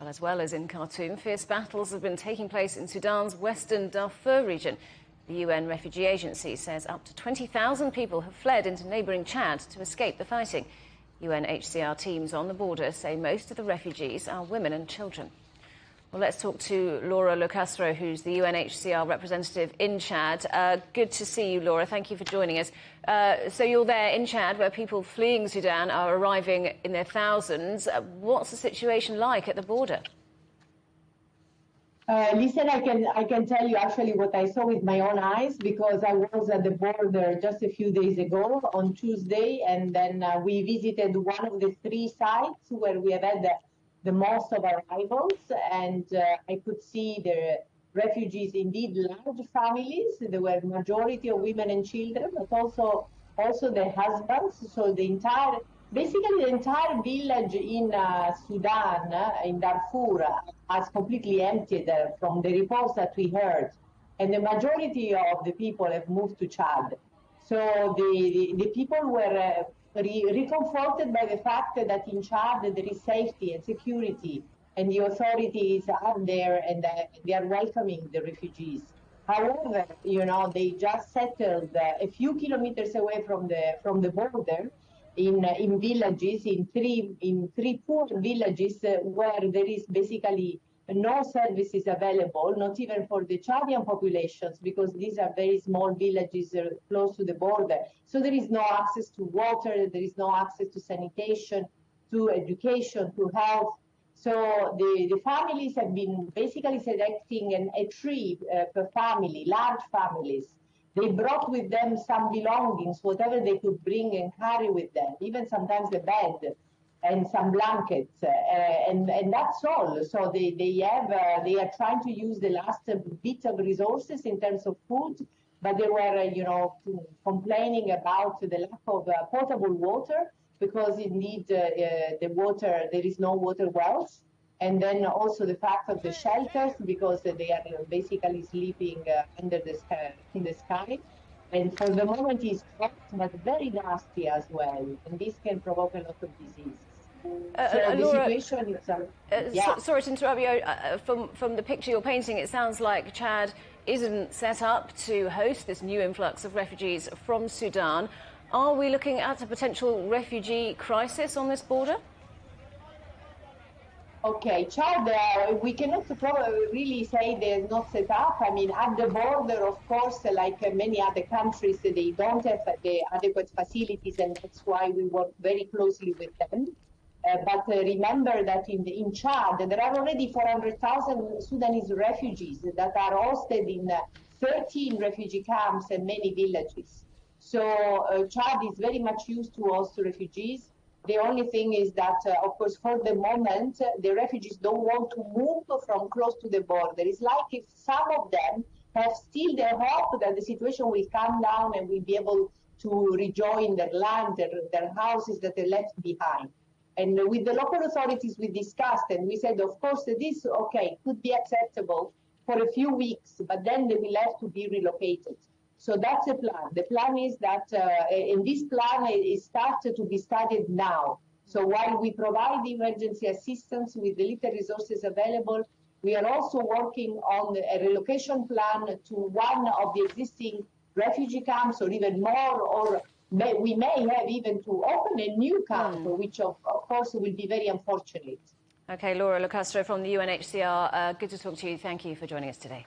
Well, as well as in Khartoum, fierce battles have been taking place in Sudan's western Darfur region. The UN Refugee Agency says up to 20,000 people have fled into neighbouring Chad to escape the fighting. UNHCR teams on the border say most of the refugees are women and children. Well, let's talk to Laura Lo Castro, who's the UNHCR representative in Chad. Good to see you, Laura. Thank you for joining us. So you're there in Chad, where people fleeing Sudan are arriving in their thousands. What's the situation like at the border? Listen, I can tell you actually what I saw with my own eyes, because I was at the border just a few days ago on Tuesday, and then we visited one of the 3 sites where we have had the most of arrivals, and I could see the refugees, indeed large families. There were majority of women and children, but also their husbands. So basically the entire village in Sudan, in Darfur, has completely emptied from the reports that we heard. And the majority of the people have moved to Chad. So the people were reconforted by the fact that in Chad there is safety and security, and the authorities are there and they are welcoming the refugees. However, they just settled a few kilometers away from the border in villages, in three poor villages where there is basically no services available, not even for the Chadian populations, because these are very small villages close to the border. So there is no access to water, there is no access to sanitation, to education, to health. So the families have been basically selecting a tree per family, large families. They brought with them some belongings, whatever they could bring and carry with them, even sometimes a bed and some blankets, and that's all. So they are trying to use the last bit of resources in terms of food, but they were complaining about the lack of potable water, because indeed the water, there is no water wells, and then also the fact of the shelters, because they are basically sleeping under the sky, in the sky. And for the moment it's hot, but very nasty as well, and this can provoke a lot of diseases. So the Laura, situation is... sorry to interrupt you. From the picture you're painting, it sounds like Chad isn't set up to host this new influx of refugees from Sudan. Are we looking at a potential refugee crisis on this border? Okay, Chad, we cannot probably really say they're not set up. I mean, at the border, of course, like many other countries, they don't have the adequate facilities, and that's why we work very closely with them. But remember that in Chad, there are already 400,000 Sudanese refugees that are hosted in 13 refugee camps and many villages. So Chad is very much used to host refugees. The only thing is that, of course, for the moment, the refugees don't want to move from close to the border. It's like if some of them have still the hope that the situation will calm down and will be able to rejoin their land, their houses that they left behind. And with the local authorities, we discussed, and we said, of course, this, could be acceptable for a few weeks, but then they will have to be relocated. So that's the plan. The plan is that, and this plan is started to be studied now. So while we provide emergency assistance with the little resources available, we are also working on a relocation plan to one of the existing refugee camps, or even more, or we may have even to open a new camp, which of course will be very unfortunate. Okay, Laura Lo Castro from the UNHCR, good to talk to you. Thank you for joining us today.